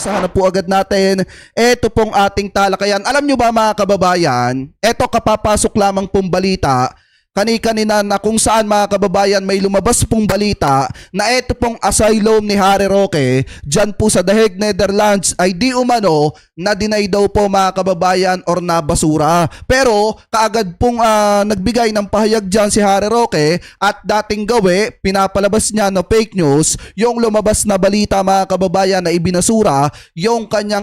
umpisahan na po agad natin. Ito pong ating talakayan. Alam nyo ba mga kababayan, ito kapapasok lamang pong balita kani-kanina na kung saan mga kababayan may lumabas pong balita na ito pong asylum ni Harry Roque dyan po sa The Hague, Netherlands ay di umano na deny daw po mga kababayan or nabasura. Pero kaagad pong nagbigay ng pahayag dyan si Harry Roque at dating gawi, pinapalabas niya na fake news yung lumabas na balita mga kababayan na ibinasura yung kanyang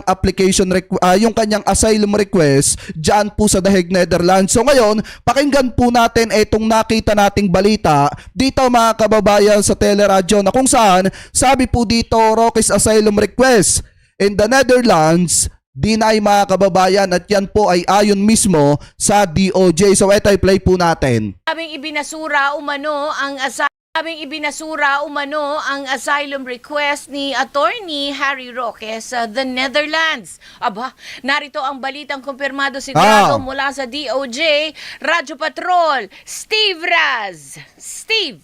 yung kanyang asylum request dyan po sa The Hague, Netherlands. So ngayon, pakinggan po natin itong nakita nating balita dito mga kababayan sa teleradyo na kung saan sabi po dito Roque's asylum request in the Netherlands deny mga kababayan at yan po ay ayon mismo sa DOJ. So ito ay play po natin. Sabing ibinasura umano ang asylum request ni Attorney Harry Roque sa The Netherlands. Aba, narito ang balitang kumpirmado sigurado mula sa DOJ, Radyo Patrol, Steve Raz. Steve!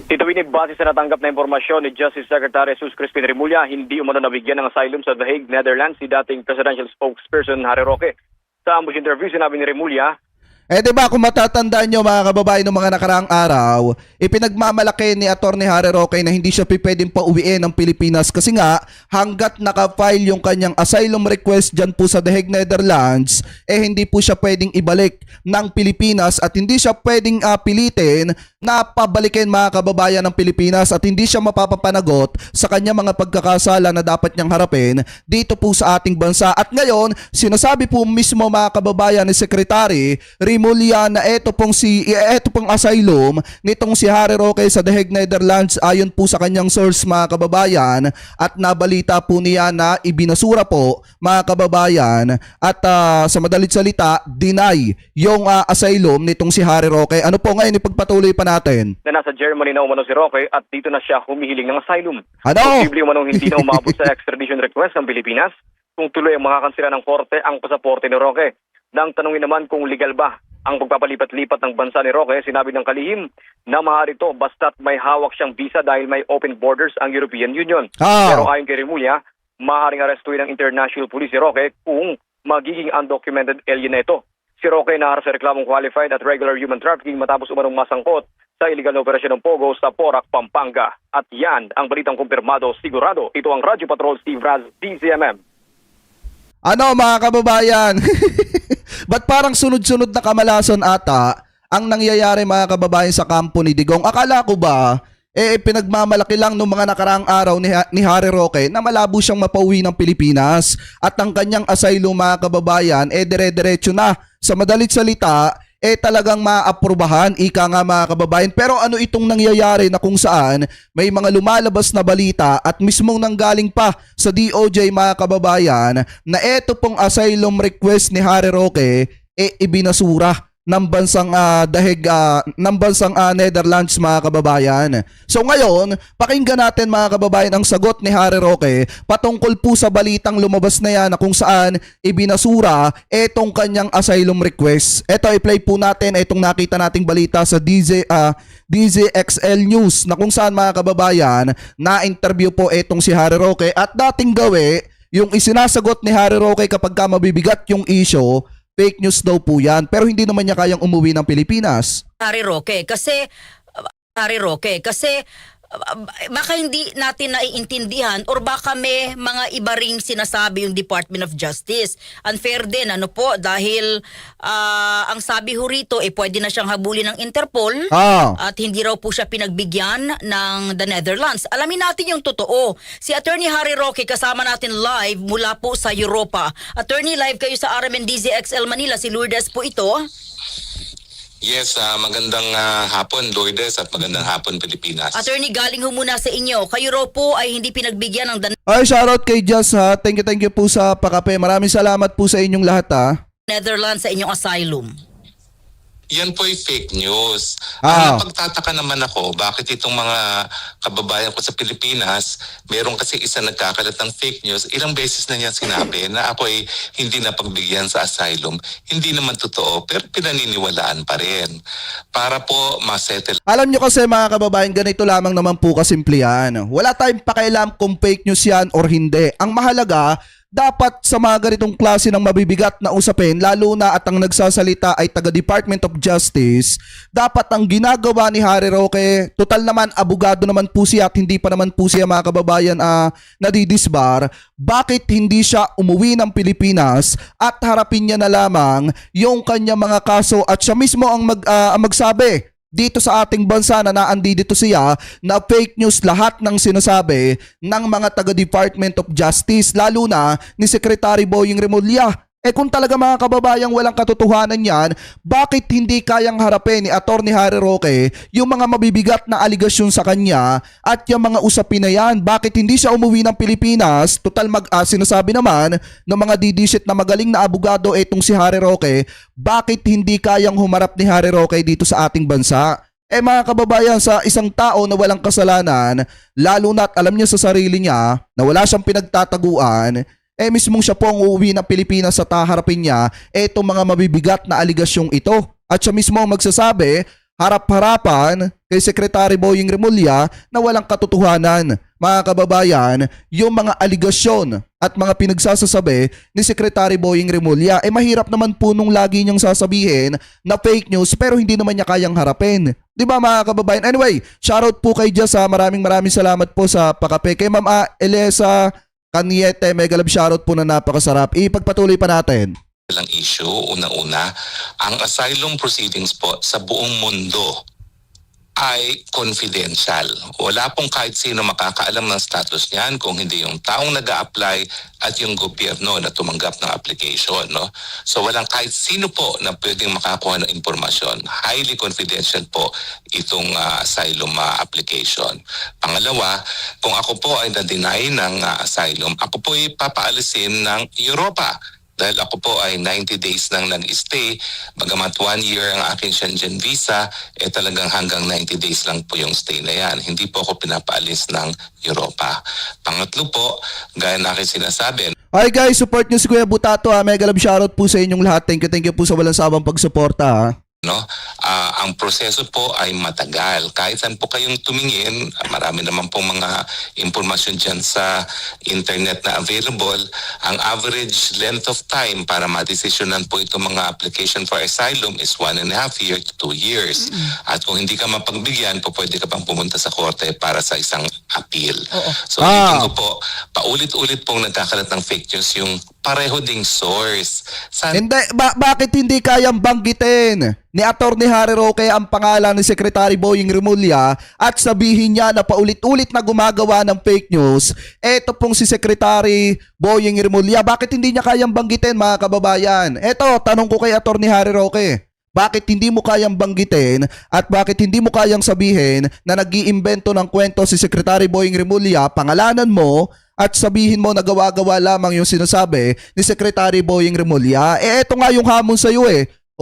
Tito Winnie, base sa natanggap na impormasyon ni Justice Secretary Jesus Crispin Remulla, hindi umano nabigyan ng asylum sa The Hague, Netherlands si dating presidential spokesperson Harry Roque. Sa ambush interview, sinabi ni Remulla, diba kung matatandaan nyo mga kababayan ng mga nakaraang araw, ipinagmamalaki ni Atty. Harry Roque na hindi siya pwedeng pauwiin ng Pilipinas kasi nga hanggat nakafile yung kanyang asylum request dyan po sa The Hague, Netherlands, hindi po siya pwedeng ibalik ng Pilipinas at hindi siya pwedeng pilitin na pabalikin mga kababayan ng Pilipinas at hindi siya mapapapanagot sa kanyang mga pagkakasala na dapat niyang harapin dito po sa ating bansa. At ngayon, sinasabi po mismo mga kababayan ni Secretary Remulla na ito pong asylum nitong si Harry Roque sa The Hague, Netherlands ayon po sa kanyang source mga kababayan at nabalita po niya na ibinasura po mga kababayan at sa madalit salita deny yung asylum nitong si Harry Roque. Ano po ngayon ipagpatuloy pa natin? na nasa Germany na umano si Roque at dito na siya humihiling ng asylum. Ano? Posible umanong hindi na umabot sa extradition request ng Pilipinas kung tuloy ang makakansila ng korte ang pasaporte ni Roque. Nang tanungin naman kung legal ba ang pagpapalipat-lipat ng bansa ni Roque, sinabi ng kalihim na maaari ito basta't may hawak siyang visa dahil may open borders ang European Union. Pero ayon kay Remulla, maaaring arestuin ng international police si Roque kung magiging undocumented alien na ito. Si Roque naharap sa reklamong qualified at regular human trafficking matapos umanong masangkot sa iligal na operasyon ng Pogo sa Porac, Pampanga. At yan ang balitang kumpirmado sigurado. Ito ang Radyo Patrol, Steve Raz, DCMM. Ano mga kababayan? Ba't parang sunod-sunod na kamalason ata ang nangyayari mga kababayan sa kampo ni Digong? Akala ko ba, pinagmamalaki lang nung mga nakaraang araw ni Harry Roque na malabo siyang mapauwi ng Pilipinas at ang kanyang asylum mga kababayan, dire-diretso na. Sa madalit salita, talagang maaprubahan, ika nga mga kababayan. Pero ano itong nangyayari na kung saan may mga lumalabas na balita at mismong nanggaling pa sa DOJ mga kababayan na eto pong asylum request ni Harry Roque ibinasura ng bansang Netherlands mga kababayan. So ngayon, pakinggan natin mga kababayan ang sagot ni Harry Roque patungkol po sa balitang lumabas na yan na kung saan ibinasura etong kanyang asylum request. Ito i-play po natin itong nakita nating balita sa DZXL News na kung saan mga kababayan na-interview po etong si Harry Roque at dating gawi yung isinasagot ni Harry Roque kapag mabibigat yung issue. Fake news daw po yan, pero hindi naman niya kayang umuwi ng Pilipinas. Harry Roque, kasi baka hindi natin naiintindihan or baka may mga iba ring sinasabi yung Department of Justice. Unfair din, dahil ang sabi ho rito, pwede na siyang habulin ng Interpol at hindi raw po siya pinagbigyan ng the Netherlands. Alamin natin yung totoo. Si Attorney Harry Roque kasama natin live mula po sa Europa. Attorney, live kayo sa RMNDZ XL Manila. Si Lourdes po ito. Yes, magandang hapon Lourdes at magandang hapon Pilipinas. Attorney, galing ho muna sa inyo. Kayo raw po ay hindi pinagbigyan ng Ay, shoutout kay Jazz ha. Thank you po sa pakape. Maraming salamat po sa inyong lahat ha. Netherlands sa inyong asylum. yan po ay fake news. Ah. Ang napagtataka naman ako, bakit itong mga kababayan ko sa Pilipinas, meron kasi isa nagkakalat ng fake news, ilang beses na niya sinabi na ako ay hindi napagbigyan sa asylum. Hindi naman totoo, pero pinaniniwalaan pa rin. Para po masettle. Alam nyo kasi mga kababayan, ganito lamang naman po kasimple yan. Wala tayong pakialam kung fake news yan or hindi. Ang mahalaga, dapat sa mga ganitong klase ng mabibigat na usapin, lalo na at ang nagsasalita ay taga Department of Justice, dapat ang ginagawa ni Harry Roque, total naman abogado naman po siya at hindi pa naman po siya mga kababayan nadidisbar, bakit hindi siya umuwi ng Pilipinas at harapin niya na lamang yung kanyang mga kaso at siya mismo ang magsabi dito sa ating bansa na naandito siya na fake news lahat ng sinasabi ng mga taga Department of Justice, lalo na ni Secretary Boying Remulla. Kung talaga mga kababayang walang katotohanan yan, bakit hindi kayang harapin ni Atty. Harry Roque yung mga mabibigat na aligasyon sa kanya at yung mga usapin na yan? Bakit hindi siya umuwi ng Pilipinas? Total sinasabi naman ng mga didisit na magaling na abogado etong si Harry Roque, bakit hindi kayang humarap ni Harry Roque dito sa ating bansa? Mga kababayan, sa isang tao na walang kasalanan, lalo na't alam niya sa sarili niya na wala siyang pinagtataguan, mismong siya po ang uuwi ng Pilipinas sa taharapin niya itong mga mabibigat na aligasyong ito. At siya mismo ang magsasabi, harap-harapan kay Secretary Boying Remulla na walang katotohanan. Mga kababayan, yung mga aligasyon at mga pinagsasasabi ni Secretary Boying Remulla, mahirap naman po nung lagi niyang sasabihin na fake news pero hindi naman niya kayang harapin. Di ba mga kababayan? Anyway, shoutout po kay Jess. Maraming salamat po sa pakape. Kay Ma'am Elisa Caniete, mega love shoutout po na napakasarap. Ipagpatuloy pa natin. Lang issue, unang-una, ang asylum proceedings po sa buong mundo ay confidential. Wala pong kahit sino makakaalam ng status niyan kung hindi yung taong nag-a-apply at yung gobyerno na tumanggap ng application. No? So walang kahit sino po na pwedeng makakuha ng impormasyon. Highly confidential po itong asylum application. Pangalawa, kung ako po ay na-deny ng asylum, ako po ay papaalisin ng Europa. Dahil ako po ay 90 days nang nag-stay, bagamat 1 year ang aking Schengen visa, talagang hanggang 90 days lang po yung stay na yan. Hindi po ako pinapaalis ng Europa. Pangatlo po, gaya na aking sinasabi, Hi guys, support nyo si Kuya Butato. Mega love shoutout po sa inyong lahat. Thank you po sa walang sawang pagsuporta. no? Ang proseso po ay matagal. Kahit saan po kayong tumingin, marami naman pong mga impormasyon dyan sa internet na available. Ang average length of time para madesisyonan po itong mga application for asylum is 1.5 years to 2 years. At kung hindi ka mapagbigyan, po pwede ka pang pumunta sa korte para sa isang appeal. So, ulitin ko po, paulit-ulit pong nagkakalat ng fake news yung pareho ding source. Hindi, bakit hindi kayang banggitin ni Atty. Harry Roque ang pangalan ni Secretary Boying Remulla at sabihin niya na paulit-ulit na gumagawa ng fake news? Eto pong si Secretary Boying Remulla, bakit hindi niya kayang banggitin, mga kababayan? Eto, tanong ko kay Atty. Harry Roque. Bakit hindi mo kayang banggitin at bakit hindi mo kayang sabihin na nag-iimbento ng kwento si Secretary Boying Remulla, pangalanan mo, at sabihin mo na gawa-gawa lamang yung sinasabi ni Secretary Boying Remulla? Eto nga yung hamon sa'yo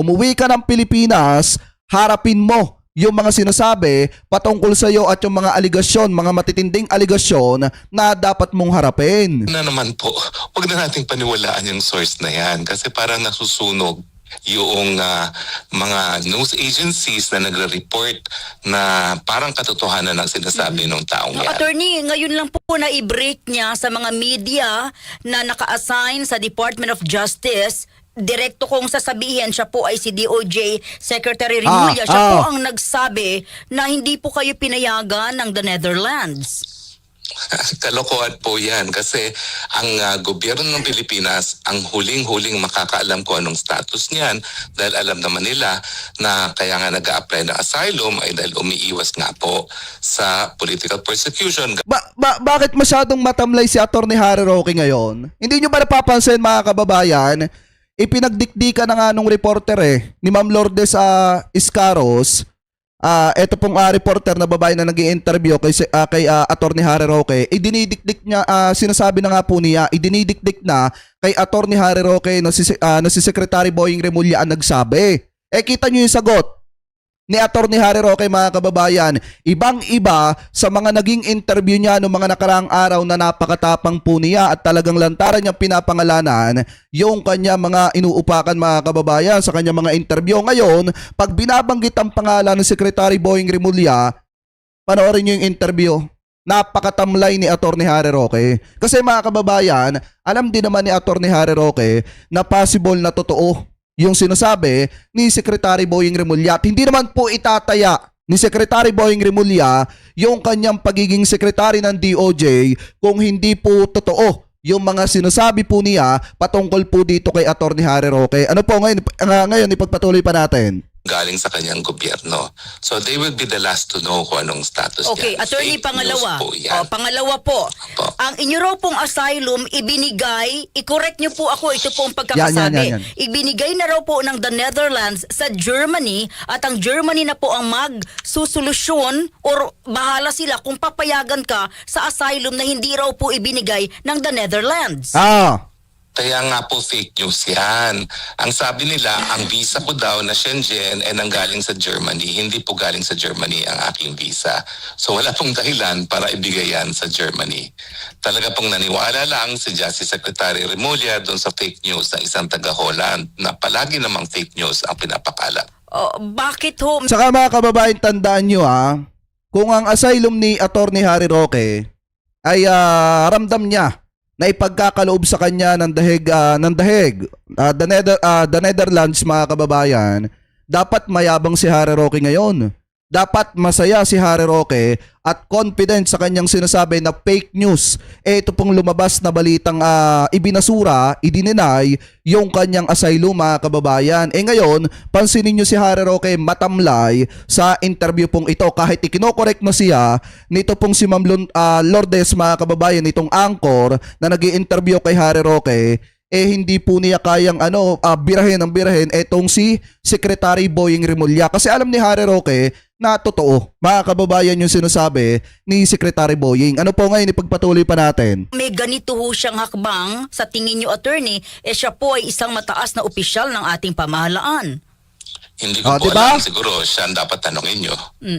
Umuwi ka ng Pilipinas, harapin mo yung mga sinasabi patungkol sa'yo at yung mga aligasyon, mga matitinding aligasyon na dapat mong harapin. Na naman po, huwag na nating paniwalaan yung source na yan kasi parang nasusunog yung mga news agencies na nagre-report na parang katotohanan ang sinasabi ng taong yan. Attorney, ngayon lang po na i-break niya sa mga media na naka-assign sa Department of Justice. Direkto kong sasabihin, siya po ay si DOJ Secretary Remulla. Siya po ang nagsabi na hindi po kayo pinayagan ng the Netherlands. Kalokohan po yan kasi ang gobyerno ng Pilipinas ang huling-huling makakaalam ko anong status niyan dahil alam naman nila na kaya nga nag-a-apply ng asylum ay dahil umiiwas nga po sa political persecution. Bakit masyadong matamlay si Atty. Harry Roque ngayon? Hindi nyo ba napapansin, mga kababayan? Ipinagdikdikan na nga nung reporter ni Ma'am Lourdes Iscaros. Ito pong reporter na babae na nag-i-interview kay Atty. Harry Roque, idinidikdik niya, sinasabi na nga po niya, idinidikdik na kay Atty. Harry Roque na si Secretary Boying Remulla ang nagsabi Kita nyo yung sagot ni Atty. Harry Roque, mga kababayan. Ibang-iba sa mga naging interview niya noong mga nakaraang araw na napakatapang po niya at talagang lantaran niyang pinapangalanan yung kanya mga inuupakan, mga kababayan, sa kanya mga interview. Ngayon, pag binabanggit ang pangalan ng Secretary Boying Rimulya, panoorin niyo yung interview. Napakatamlay ni Atty. Harry Roque. Kasi mga kababayan, alam din naman ni Atty. Harry Roque na possible na totoo yung sinasabi ni Secretary Boying Rimulya. At hindi naman po itataya ni Secretary Boying Rimulya yung kanyang pagiging sekretary ng DOJ kung hindi po totoo yung mga sinasabi po niya patungkol po dito kay Atty. Harry Roque. Ano po ngayon ipagpatuloy pa natin? Galing sa kanyang gobyerno. So they will be the last to know kung anong status Okay, niyan. attorney, Fake pangalawa. news po yan. Pangalawa po. Opo. Ang inyo raw pong asylum ibinigay, i-correct nyo po ako, ito po ang pagkakasabi. Yan. Ibinigay na raw po ng the Netherlands sa Germany at ang Germany na po ang magsusolusyon or bahala sila kung papayagan ka sa asylum na hindi raw po ibinigay ng the Netherlands. Kaya nga po fake news yan. Ang sabi nila, ang visa ko daw na Shenzhen ay nanggaling sa Germany. Hindi po galing sa Germany ang aking visa. So wala pong dahilan para ibigay yan sa Germany. Talaga pong naniwala lang si Justice Secretary Rimulya doon sa fake news ng isang taga-Holland na palagi namang fake news ang pinapakalat. Bakit ho? Saka mga kababayan, tandaan nyo kung ang asylum ni Atty. Harry Roque ay ramdam niya na ipagkakaloob sa kanya ng the Netherlands, mga kababayan, dapat mayabang si Harry Roque ngayon. Dapat masaya si Harry Roque at confident sa kanyang sinasabi na fake news. Ito pong lumabas na balitang ibinasura, idininay yung kanyang asylum, mga kababayan. Ngayon, pansinin nyo si Harry Roque matamlay sa interview pong ito. Kahit ikinokorek na siya nito pong si Ma'am Lourdes, mga kababayan, itong anchor na nag-i-interview kay Harry Roque, hindi po niya kayang birahin etong si Secretary Boying Rimulya. Kasi alam ni Harry Roque na totoo, mga kababayan, yung sinasabi ni Secretary Boying. Ano po ngayon, ipagpatuloy pa natin? May ganito ho siyang hakbang, sa tingin nyo, attorney, siya po ay isang mataas na opisyal ng ating pamahalaan. Hindi ko po diba? alam, siguro siya ang dapat tanongin nyo.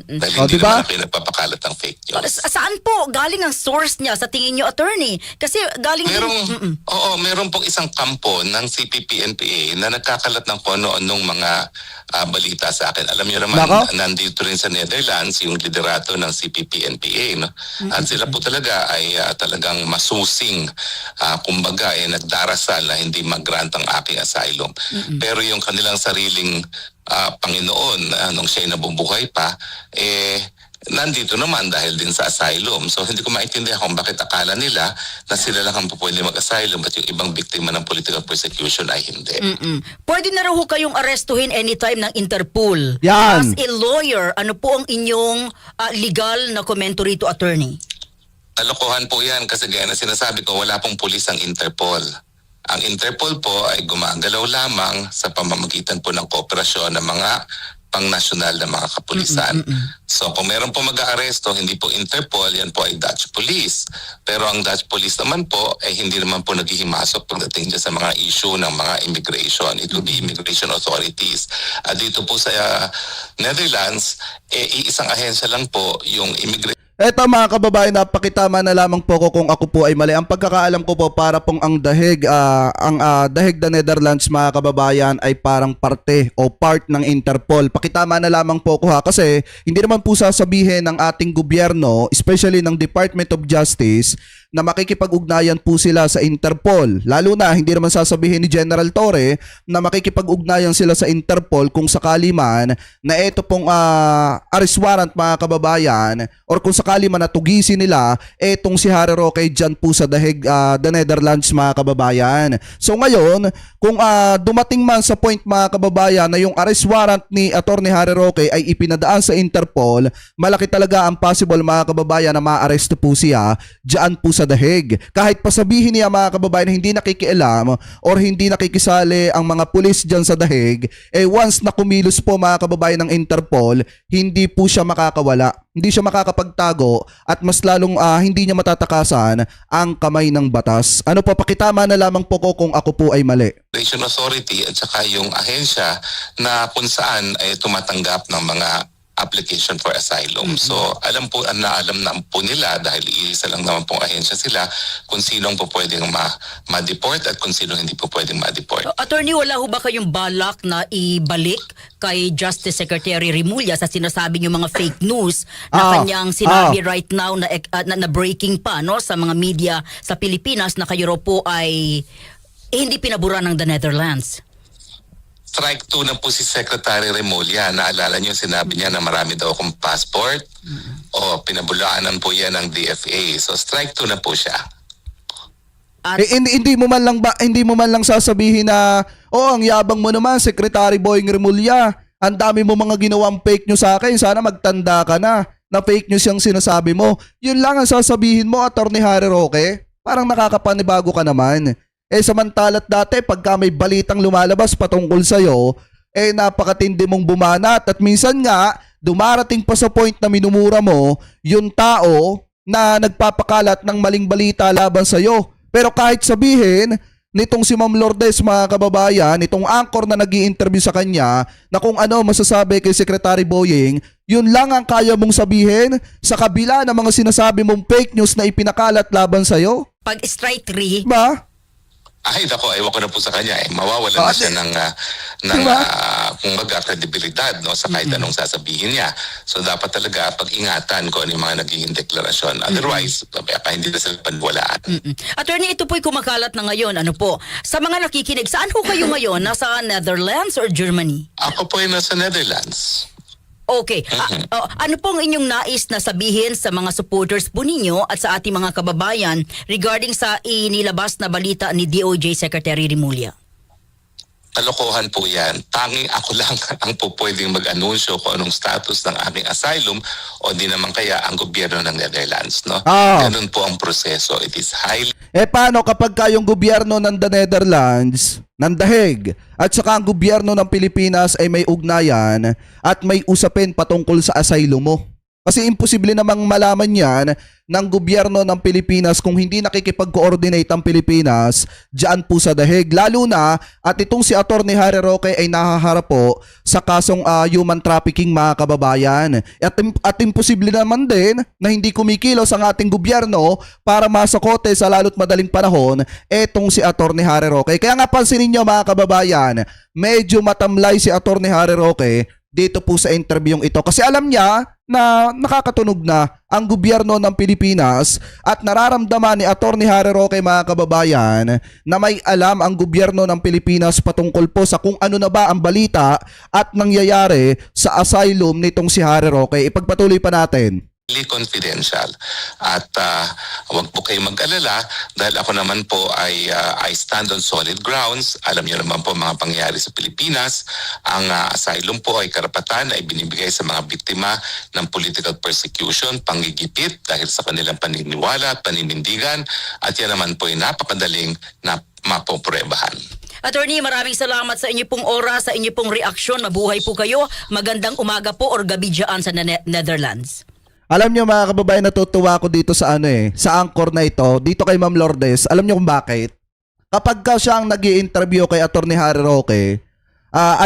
Dahil hindi Diba? naman kayo nagpapakalat ng fake news. Saan po galing ang source niya, sa tingin nyo, attorney? Kasi galing Meron pong isang kampo ng CPP-NPA na nagkakalat ng kung ano-anong mga balita sa akin. Alam niyo naman, Nako? nandito rin sa Netherlands yung liderato ng CPP-NPA. No? At sila po talaga ay talagang masusing, kumbaga, nagdarasal na hindi mag-grant ang aking asylum. Pero yung kanilang sariling Panginoon, nung siya'y nabubuhay pa, nandito naman dahil din sa asylum. So hindi ko maintindihan kung bakit akala nila na sila lang ang pwede mag-asylum at yung ibang biktima ng political persecution ay hindi. Pwede na raw ho kayong arestuhin anytime ng Interpol. Yan. As a lawyer, ano po ang inyong legal na komento rito, attorney? Kalokohan po yan kasi gaya na sinasabi ko, wala pong pulis ang Interpol. Ang Interpol po ay gumagalaw lamang sa pamamagitan po ng kooperasyon ng mga pang-nasyonal na mga kapulisan. So kung meron po mag-aaresto, hindi po Interpol, yan po ay Dutch Police. Pero ang Dutch Police naman po ay hindi naman po naghihimasok pagdating dyan sa mga issue ng mga immigration. It will be immigration authorities. Dito po sa Netherlands, iisang ahensya lang po yung immigration. Eto mga kababayan, napakitama na lamang po ko kung ako po ay mali. Ang pagkakaalam ko po, para pong ang dahig the Netherlands, mga kababayan, ay parang parte o part ng Interpol. Pakitama na lamang po ko kasi hindi naman po sasabihin ng ating gobyerno, especially ng Department of Justice, na makikipag-ugnayan po sila sa Interpol. Lalo na, hindi naman sasabihin ni General Torre na makikipag-ugnayan sila sa Interpol kung sakali man na ito pong arrest warrant, mga kababayan, or kung sakali man natugisin nila etong si Harry Roque dyan po sa dahig the Netherlands, mga kababayan. So ngayon, kung dumating man sa point, mga kababayan, na yung arrest warrant ni Atty. Harry Roque ay ipinadaan sa Interpol, malaki talaga ang possible, mga kababayan, na ma-arresto po siya dyan po sa sa dahig. Kahit pasabihin niya mga kababayan na hindi nakikialam or hindi nakikisali ang mga pulis dyan sa dahig, once na kumilos po mga kababayan ng Interpol, hindi po siya makakawala. Hindi siya makakapagtago at mas lalong hindi niya matatakasan ang kamay ng batas. Ano po, pakitama na lamang po ko kung ako po ay mali. Immigration Authority at saka yung ahensya na kung saan ay tumatanggap ng mga application for asylum. So alam na po nila dahil iisa lang naman pong ahensya sila kung sinong po pwedeng ma-deport at kung sino hindi po pwedeng ma-deport. Attorney, wala ho ba kayong balak na ibalik kay Justice Secretary Remulla sa sinasabi niyo mga fake news na kanyang sinabi right now na breaking pa no sa mga media sa Pilipinas na kayo raw po ay hindi pinabura ng the Netherlands? Strike 2 na po si Secretary Remulla. Naalala niyo, sinabi niya na marami daw akong passport o pinabulaanan po yan ng DFA. So strike 2 na po siya. At Hindi mo man lang sasabihin na, ang yabang mo naman, Secretary Boying Remulla. Ang dami mo mga ginawang fake news sa akin. Sana magtanda ka na fake news yung sinasabi mo. Yun lang ang sasabihin mo, Attorney Harry Roque. Parang nakakapanibago ka naman. Samantala't dati pagka may balitang lumalabas patungkol sa'yo, napakatindi mong bumanat at minsan nga dumarating pa sa point na minumura mo yung tao na nagpapakalat ng maling balita laban sa'yo. Pero kahit sabihin nitong si Ma'am Lourdes mga kababayan, itong anchor na nag-i-interview sa kanya na kung ano masasabi kay Secretary Boying, yun lang ang kaya mong sabihin sa kabila ng mga sinasabi mong fake news na ipinakalat laban sa'yo? pag strike 3, Ba? Ay, nako, ewan ko na po sa kanya. Mawawala na siya ng kumbaga, kredibilidad no, sa kahit anong sasabihin niya. So, dapat talaga pag-ingatan ko ano yung mga nagiging deklarasyon. Otherwise, baka hindi na sila paniwalaan. Attorney, ito po'y kumakalat na ngayon. Ano po? Sa mga nakikinig, saan ho kayo ngayon? Nasa Netherlands or Germany? Ako po ay nasa Netherlands. Okay. Ano pong inyong nais na sabihin sa mga supporters po ninyo at sa ating mga kababayan regarding sa inilabas na balita ni DOJ Secretary Remulla? Kalokohan po yan. Tanging ako lang ang po pwedeng mag-anunsyo kung anong status ng aming asylum o di naman kaya ang gobyerno ng Netherlands. No? Ganun po ang proseso. It is highly... Paano kapag kayong gobyerno ng the Netherlands, ng dahig, at saka ang gobyerno ng Pilipinas ay may ugnayan at may usapin patungkol sa asylum mo? Kasi imposible namang malaman yan ng gobyerno ng Pilipinas kung hindi nakikipag-coordinate ang Pilipinas dyan po sa dahig. Lalo na at itong si Attorney Harry Roque ay nahaharap po sa kasong human trafficking mga kababayan. At imposible naman din na hindi kumikilos ang ating gobyerno para masakote sa lalo't madaling panahon etong si Attorney Harry Roque. Kaya nga pansinin nyo mga kababayan, medyo matamlay si Attorney Harry Roque dito po sa interviewing ito kasi alam niya na nakakatunog na ang gobyerno ng Pilipinas at nararamdaman ni Attorney Harry Roque mga kababayan na may alam ang gobyerno ng Pilipinas patungkol po sa kung ano na ba ang balita at nangyayari sa asylum nitong si Harry Roque. Ipagpatuloy pa natin. Confidential at huwag po kayo mag-alala dahil ako naman po ay I stand on solid grounds. Alam niyo naman po mga pangyayari sa Pilipinas. Ang asylum po ay karapatan na ibinibigay sa mga biktima ng political persecution, panggigipit dahil sa kanilang paniniwala at paninindigan at yan naman po ay napakadaling na mapopruebahan. Attorney, maraming salamat sa inyo pong oras, sa inyo pong reaksyon. Mabuhay po kayo. Magandang umaga po or gabi dyan sa Netherlands. Alam niyo mga kababayan, natutuwa ako dito sa sa anchor na ito, dito kay Ma'am Lourdes. Alam niyo kung bakit? Kapag siya ang nag-i-interview kay Attorney Harry Roque,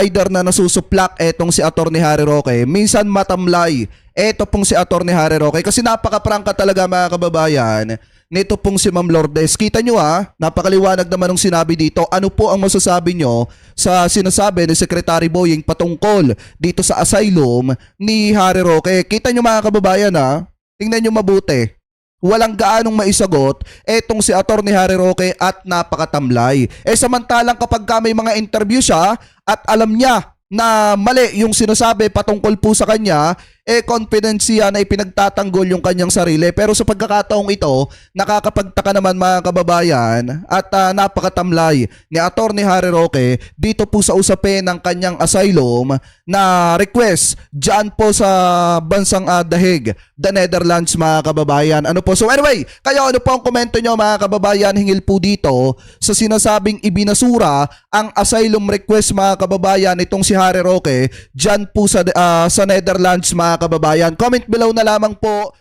either na nasusuplak etong si Attorney Harry Roque, minsan matamlay eto pong si Attorney Harry Roque kasi napaka-prangka talaga mga kababayan nito pong si Ma'am Lourdes. Kita nyo napakaliwanag naman ng sinabi dito. Ano po ang masasabi nyo sa sinasabi ni Secretary Boying patungkol dito sa asylum ni Harry Roque? Kita nyo mga kababayan tingnan nyo mabuti. Walang gaanong maisagot etong si Attorney Harry Roque at napakatamlay. Samantalang kapag may mga interview siya at alam niya na mali yung sinasabi patungkol po sa kanya, confidence siya na ipinagtatanggol yung kanyang sarili. Pero sa pagkakataong ito, nakakapagtaka naman mga kababayan at napakatamlay ni Attorney Harry Roque dito po sa usapin ng kanyang asylum na request dyan po sa bansang The Hague, the Netherlands mga kababayan. Ano po? So anyway, kayo ano po ang komento nyo mga kababayan hinggil po dito sa sinasabing ibinasura ang asylum request mga kababayan itong si Harry Roque dyan po sa Netherlands mga kababayan. Comment below na lamang po